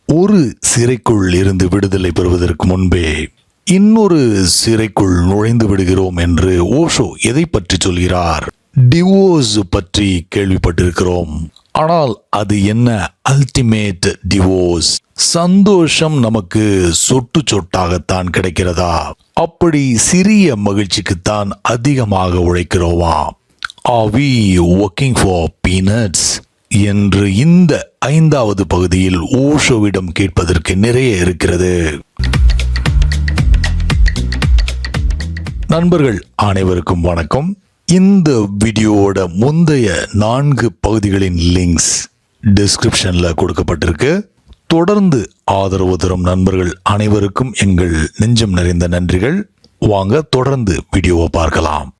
ஒரு சிறைக்குள் இருந்து விடுதலை பெறுவதற்கு முன்பே இன்னொரு சிறைக்குள் நுழைந்து விடுகிறோம் என்று ஓஷோ எதை பற்றி சொல்கிறார்? டிவோர்ஸ் பற்றி கேள்விப்பட்டிருக்கிறோம். ஆனால் அது என்ன அல்டிமேட் டிவோர்ஸ்? சந்தோஷம் நமக்கு சொட்டு சொட்டாகத்தான் கிடைக்கிறதா? அப்படி சிறிய மகிழ்ச்சிக்குத்தான் அதிகமாக உழைக்கிறோமா? Are we working for peanuts? என்று இந்த 5வது பகுதியில் ஓஷோவிடம் கேட்பதற்கு நிறைய இருக்கிறது. நண்பர்கள் அனைவருக்கும் வணக்கம். இந்த வீடியோவோட முந்தைய 4 பகுதிகளின் லிங்க்ஸ் டிஸ்கிரிப்ஷன்ல கொடுக்கப்பட்டிருக்கு. தொடர்ந்து ஆதரவு தரும் நண்பர்கள் அனைவருக்கும் எங்கள் நெஞ்சம் நிறைந்த நன்றிகள். வாங்க தொடர்ந்து வீடியோவை பார்க்கலாம்.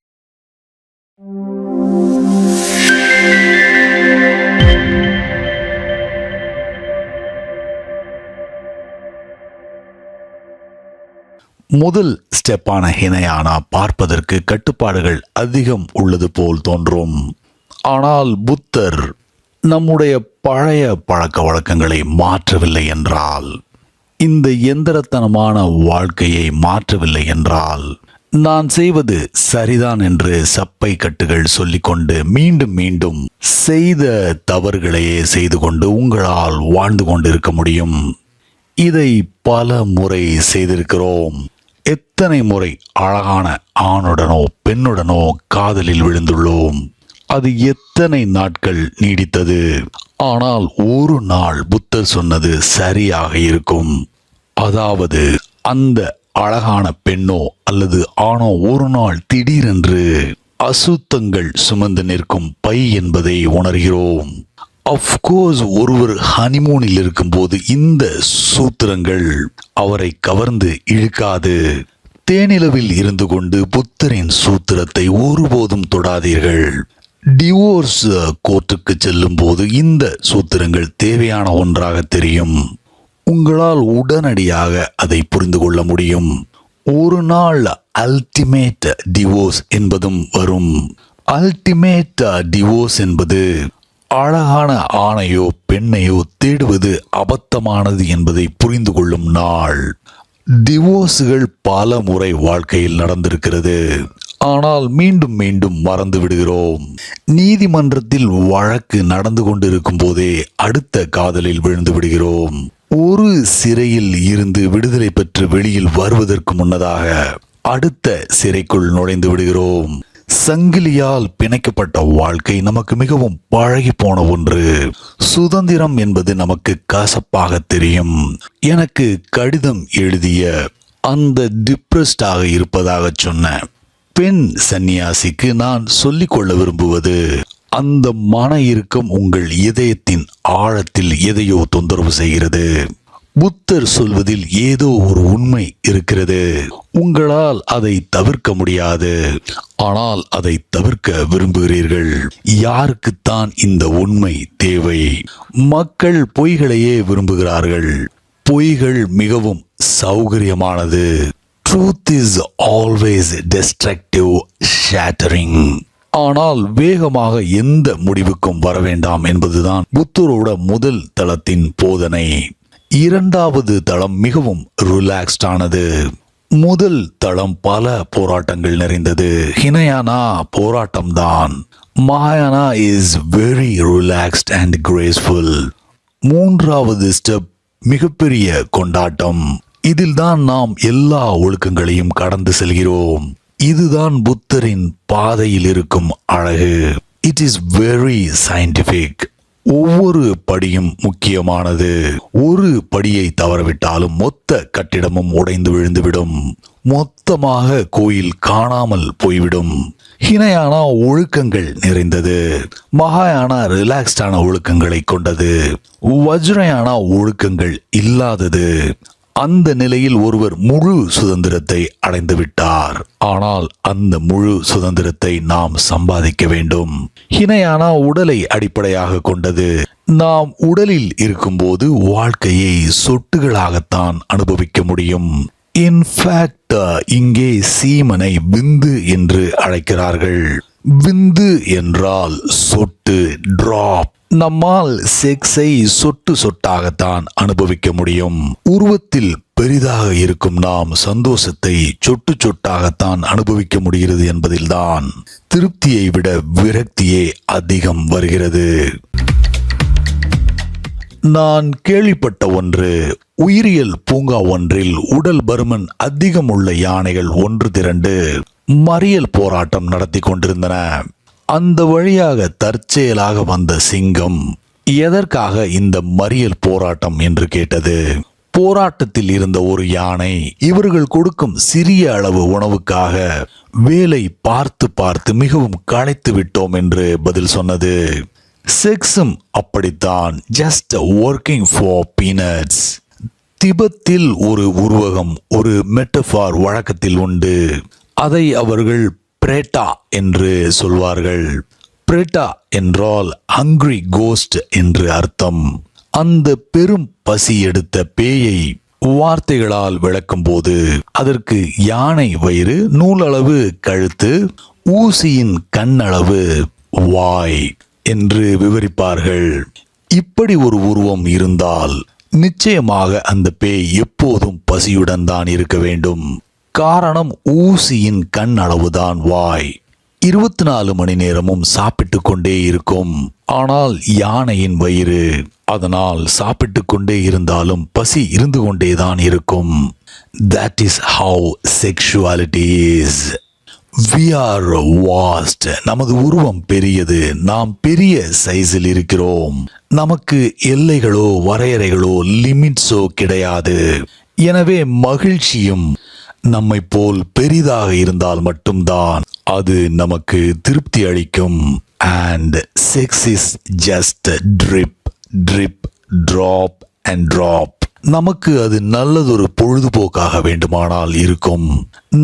முதல் ஸ்டெப்பான ஹினயானா பார்ப்பதற்கு கட்டுப்பாடுகள் அதிகம் உள்ளது போல் தோன்றும். ஆனால் புத்தர் நம்முடைய பழைய பழக்க வழக்கங்களை மாற்றவில்லை என்றால், இந்த எந்திரத்தனமான வாழ்க்கையை மாற்றவில்லை என்றால், நான் செய்வது சரிதான் என்று சப்பை கட்டுகள் சொல்லிக்கொண்டு மீண்டும் மீண்டும் செய்த தவறுகளையே செய்து கொண்டு உங்களால் வாழ்ந்து கொண்டிருக்க முடியும். இதை பல முறை செய்திருக்கிறோம். எத்தனை முறை அழகான ஆணுடனோ பெண்ணுடனோ காதலில் விழுந்துள்ளோம். அது எத்தனை நாட்கள் நீடித்தது. ஆனால் ஒரு நாள் புத்தர் சொன்னது சரியாக இருக்கும். அதாவது அந்த அழகான பெண்ணோ அல்லது ஆணோ ஒரு நாள் திடீரென்று அசுத்தங்கள் சுமந்து நிற்கும் பை என்பதை உணர்கிறோம். அஃப்கோர்ஸ் ஒருவர் ஹனிமூனில் இருக்கும்போது இந்த சூத்திரங்கள் அவரை கவர்ந்து இழுக்காது. தேனிலவில் இருந்து கொண்டு புத்தரின் சூத்திரத்தை ஒருபோதும் தொடாதீர்கள். டிவோர்ஸ் கோர்ட்டுக்கு செல்லும் போது இந்த சூத்திரங்கள் தேவையான ஒன்றாக தெரியும். உங்களால் உடனடியாக அதை புரிந்து கொள்ள முடியும். ஒரு நாள் அல்டிமேட் டிவோர்ஸ் என்பதும் வரும். அல்டிமேட் டிவோர்ஸ் என்பது அழகான ஆணையோ பெண்ணையோ தேடுவது அபத்தமானது என்பதை புரிந்து கொள்ளும் நாள். டிவோர்ஸுகள் பல முறை வாழ்க்கையில் நடந்திருக்கிறது. ஆனால் மீண்டும் மீண்டும் மறந்து விடுகிறோம். நீதிமன்றத்தில் வழக்கு நடந்து கொண்டிருக்கும் போதே அடுத்த காதலில் விழுந்து விடுகிறோம். ஒரு சிறையில் இருந்து விடுதலை பெற்று வெளியில் வருவதற்கு முன்னதாக அடுத்த சிறைக்குள் நுழைந்து விடுகிறோம். சங்கிலியால் பிணைக்கப்பட்ட வாழ்க்கை நமக்கு மிகவும் பழகி போன ஒன்று. சுதந்திரம் என்பது நமக்கு கசப்பாக தெரியும். எனக்கு கடிதம் எழுதிய அந்த டிப்ரெஸ்டாக இருப்பதாக சொன்ன பெண் சன்னியாசிக்கு நான் சொல்லிக்கொள்ள விரும்புவது, அந்த மன இறுக்கம் உங்கள் இதயத்தின் ஆழத்தில் எதையோ தொந்தரவு செய்கிறது. புத்தர் சொல்வதில் ஏதோ ஒரு உண்மை இருக்கிறது. உங்களால் அதை தவிர்க்க முடியாது. ஆனால் அதை தவிர்க்க விரும்புகிறீர்கள். யாருக்குத்தான் இந்த உண்மை தேவை? மக்கள் பொய்களையே விரும்புகிறார்கள். பொய்கள் மிகவும் சௌகரியமானது. Truth is always destructive, shattering. ஆனால் வேகமாக எந்த முடிவுக்கும் வர வேண்டாம் என்பதுதான் புத்தரோட முதல் தளத்தின் போதனை. 2வது தளம் மிகவும் ரிலாக்ஸ்ட் ஆனது. முதல் தளம் பல போராட்டங்கள் நிறைந்தது. ஹினயானா போராட்டம்தான். மகாயானா is very relaxed and graceful. 3வது ஸ்டெப் மிகப்பெரிய கொண்டாட்டம். இதில் தான் நாம் எல்லா ஒழுக்கங்களையும் கடந்து செல்கிறோம். இதுதான் புத்தரின் பாதையில் இருக்கும் அழகு. It is very scientific. ஒவ்வொரு படியும் முக்கியமானது. ஒரு படியை தவறவிட்டாலும் மொத்த கட்டிடமும் உடைந்து விழுந்துவிடும். மொத்தமாக கோயில் காணாமல் போய்விடும். ஹினயானா ஒழுக்கங்கள் நிறைந்தது. மகாயானா ரிலாக்ஸ்டான ஒழுக்கங்களை கொண்டது. வஜ்ரயானா ஒழுக்கங்கள் இல்லாதது. அந்த நிலையில் ஒருவர் முழு சுதந்திரத்தை அடைந்து விட்டார். ஆனால் அந்த முழு சுதந்திரத்தை நாம் சம்பாதிக்க வேண்டும். ஹினயானா உடலை அடிப்படையாக கொண்டது. நாம் உடலில் இருக்கும்போது வாழ்க்கையை சொட்டுகளாகத்தான் அனுபவிக்க முடியும். இன்ஃபேக்ட் இங்கே சீமனை விந்து என்று அழைக்கிறார்கள். விந்து என்றால் சொட்டு, டிராப். நம்மால் செக்ஸை சொட்டு சொட்டாகத்தான் அனுபவிக்க முடியும். உருவத்தில் பெரிதாக இருக்கும் நாம் சந்தோஷத்தை சொட்டு சொட்டாகத்தான் அனுபவிக்க முடிகிறது என்பதில்தான் திருப்தியை விட விரக்தியே அதிகம் வருகிறது. நான் கேள்விப்பட்ட ஒன்று, உயிரியல் பூங்கா ஒன்றில் உடல் பருமன் அதிகம் உள்ள யானைகள் ஒன்று திரண்டு மறியல் போராட்டம் நடத்தி கொண்டிருந்தன. அந்த வழியாக தற்செயலாக வந்த சிங்கம் எதற்காக இந்த மறியல் போராட்டம் என்று கேட்டது. போராட்டத்தில் இருந்த ஒரு யானை இவர்கள் கொடுக்கும் சிறிய அளவு உணவுக்காக வேலை பார்த்து பார்த்து மிகவும் களைத்து விட்டோம் என்று பதில் சொன்னது. செக்ஸும் அப்படித்தான், ஜஸ்ட் ஒர்க்கிங் ஃபார் பீனட்ஸ். திபெத்தில் ஒரு உருவகம், ஒரு மெட்டபார் வழக்கத்தில் உண்டு. அதை அவர்கள் பிரேட்டா என்று சொல்வார்கள். பிரேட்டா என்றால் ஹங்கிரி கோஸ்ட் என்று அர்த்தம். அந்த பெரும் பசி எடுத்த பேயை வார்த்தைகளால் விளக்கும் போது அதற்கு யானை வயிறு, நூலளவு கழுத்து, ஊசியின் கண்ணளவு வாய் என்று விவரிப்பார்கள். இப்படி ஒரு உருவம் இருந்தால் நிச்சயமாக அந்த பேய் எப்போதும் பசியுடன் தான் இருக்க வேண்டும். காரணம், ஊசியின் கண் அளவுதான் வாய். 24 மணி நேரமும் சாப்பிட்டு கொண்டே இருக்கும். ஆனால் யானையின் வயிறு, அதனால் சாப்பிட்டு கொண்டே இருந்தாலும் பசி இருந்து கொண்டேதான் இருக்கும். That is how sexuality is. We are vast. நமது உருவம் பெரியது. நாம் பெரிய சைஸில் இருக்கிறோம். நமக்கு எல்லைகளோ வரையறைகளோ லிமிட்ஸோ கிடையாது. எனவே மகிழ்ச்சியும் நம்மை போல் பெரிதாக இருந்தால் மட்டும்தான் அது நமக்கு திருப்தி அளிக்கும். And sex is just drip, drip, drop and drop. நமக்கு அது நல்லதொரு பொழுதுபோக்காக வேண்டுமானால் இருக்கும்,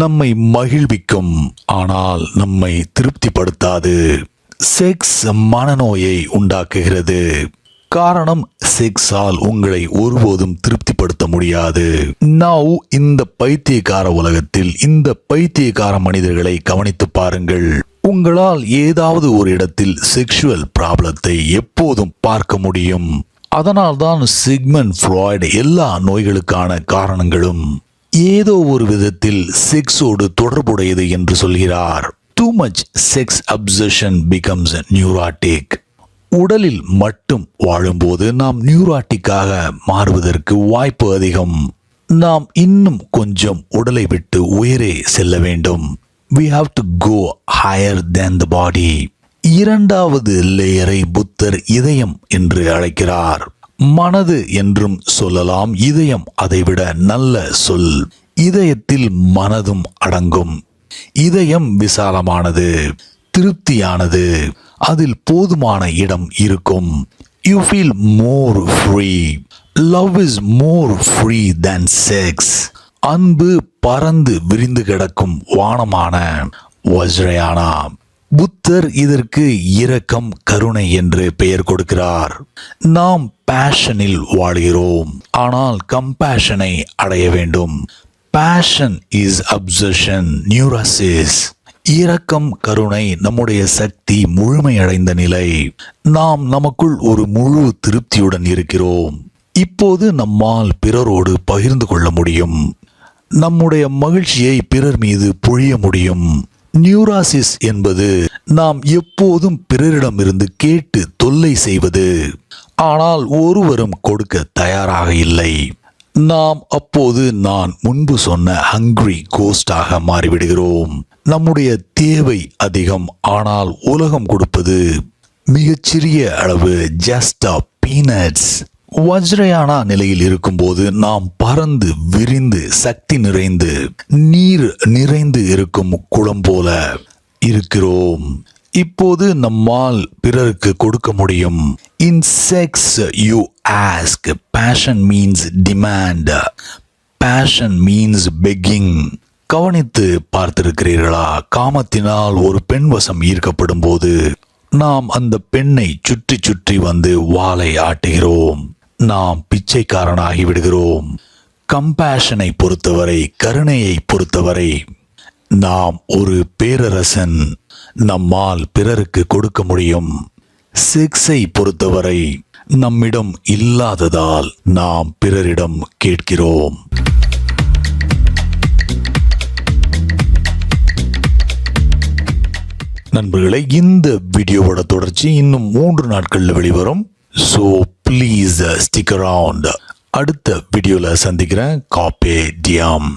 நம்மை மகிழ்விக்கும், ஆனால் நம்மை திருப்திப்படுத்தாது. செக்ஸ் மனநோயை உண்டாக்குகிறது. காரணம், செக்ஸால் உங்களை ஒருபோதும் திருப்திப்படுத்த முடியாது. நவ் இந்த பைத்தியக்கார உலகத்தில் இந்த பைத்தியக்கார மனிதர்களை கவனித்து பாருங்கள். உங்களால் ஏதாவது ஒரு இடத்தில் செக்ஷுவல் ப்ராப்ளத்தை எப்போதும் பார்க்க முடியும். அதனால்தான் சிக்மண்ட் ஃப்ராய்ட் எல்லா நோய்களுக்கான காரணங்களும் ஏதோ ஒரு விதத்தில் செக்ஸோடு தொடர்புடையது என்று சொல்கிறார். Too much sex obsession becomes neurotic. உடலில் மட்டும் வாழும்போது நாம் நியூராட்டிக்காக மாறுவதற்கு வாய்ப்பு அதிகம். நாம் இன்னும் கொஞ்சம் உடலை விட்டு உயரே செல்ல வேண்டும். We have to go higher than the body. இரண்டாவது லேயரை புத்தர் இதயம் என்று அழைக்கிறார். மனது என்றும் சொல்லலாம், இதயம் அதைவிட நல்ல சொல். இதயத்தில் மனதும் அடங்கும். இதயம் விசாலமானது, திருப்தியானது, அதில் போதுமான இடம் இருக்கும். You feel more free. Love is more free than sex. அன்பு பறந்து விரிந்து கிடக்கும் வானமான வஜ்ரயானா. புத்தர் இதற்கு இரக்கம், கருணை என்று பெயர் கொடுக்கிறார். நாம் பேஷனில் வாழ்கிறோம், ஆனால் கம்பேஷனை அடைய வேண்டும். Fashion is obsession, neurosis. இரக்கம், கருணை நம்முடைய சக்தி முழுமையடைந்த நிலை. நாம் நமக்குள் ஒரு முழு திருப்தியுடன் இருக்கிறோம். இப்போது நம்மால் பிறரோடு பகிர்ந்து கொள்ள முடியும். நம்முடைய மகிழ்ச்சியை பிறர் மீது பொழிய முடியும். நியூராசிஸ் என்பது நாம் எப்போதும் பிறரிடமிருந்து கேட்டு தொல்லை செய்வது, ஆனால் ஒருவரும் கொடுக்க தயாராக இல்லை. நாம் அப்போது நான் முன்பு சொன்ன ஹங்கிரி கோஸ்டாக மாறிவிடுகிறோம். நம்முடைய தேவை அதிகம், ஆனால் உலகம் கொடுப்பது மிகச்சிறிய அளவு, ஜஸ்ட் பீனட்ஸ். வஜ்ரயானா நிலையில் இருக்கும்போது நாம் பறந்து விரிந்து சக்தி நிறைந்து நீர் நிறைந்து இருக்கும் குளம் போல இருக்கிறோம். இப்போது நம்மால் பிறருக்கு கொடுக்க முடியும். In sex you ask. Passion means demand. Passion means begging. கவனித்து பார்த்திருக்கிறீர்களா? காமத்தினால் ஒரு பெண் வசம் ஈர்க்கப்படும் போது நாம் அந்த பெண்ணை சுற்றி சுற்றி வந்து வாளை ஆட்டுகிறோம். நாம் பிச்சைக்காரனாகி விடுகிறோம். கம்பேஷனை பொறுத்தவரை, கருணையை பொறுத்தவரை நாம் ஒரு பேரரசன். நம்மால் பிறருக்கு கொடுக்க முடியும். செக்ஸை பொறுத்தவரை நம்மிடம் இல்லாததால் நாம் பிறரிடம் கேட்கிறோம். நண்பர்களே, இந்த வீடியோவோட தொடர்ச்சி இன்னும் 3 நாட்கள்ல வெளிவரும். So please stick around. அடுத்த வீடியோல சந்திக்கிறேன். காப்பே டியம்.